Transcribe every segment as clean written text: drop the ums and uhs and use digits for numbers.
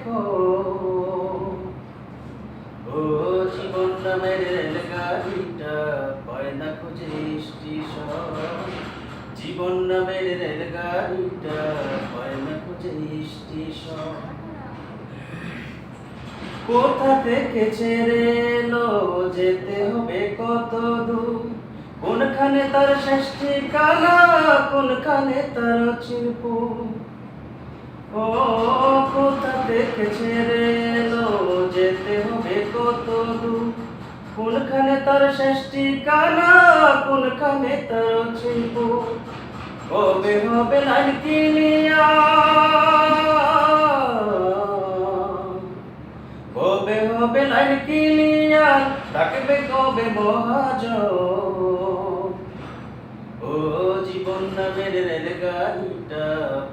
দেখো। ও জীবন নামের রেলগাড়িটা পায় না খুঁজে স্টেশন। জীবন নামের রেলগাড়িটা পায় না খুঁজে স্টেশন। কোথা থেকে ছেড়ে এলো, যেতে হবে কত দূর, কোনখানে তার শেষ ঠিকানা, কোনখানে তার চিরপ। ও কোথা থেকে ছেড়ে এলো, যেতে হবে কত দূর, কোনখানে তার শেষ ঠিকানা, কোনখানে তার চিরপ। কবে হবে লাইন ক্লিয়ার, কবে হবে লাইন ক্লিয়ার, ডাকবে কবে মহাজন। ও জীবন নামের রেলগাড়িটা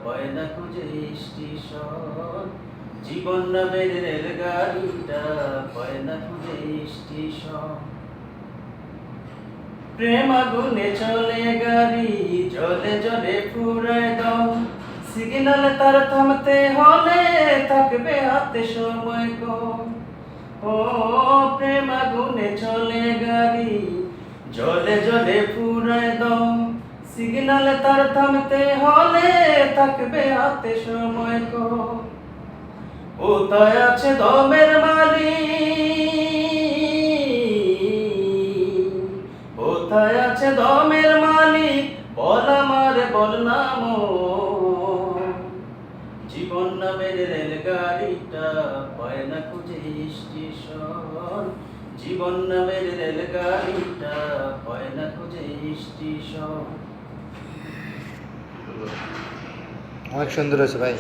পায় না খুঁজে স্টেশন। জীবন নামের রেলগাড়িটা পায় না খুঁজে স্টেশন। প্রেম আগুনে চলে গাড়ি, জলে জলে পুরায় দাও, সিগন্যাল তার থামতে হলে থাকবে হাতে সময় কম। ও প্রেম আগুনে চলে গাড়ি, জলে জলে পুরায় দাও, সিগন্যাল তার থামতে হলে থাকবে হাতে সময় কম। কোথায় আছে দমের মালিক, কোথায় আছে দমের মালিক, বল আমারে বল নাম। জীবন নামের রেলগাড়িটা পায় না খুঁজে স্টেশন। জীবন নামের রেলগাড়িটা পায় না খুঁজে স্টেশন। অনেক সুন্দর হয়েছে ভাই।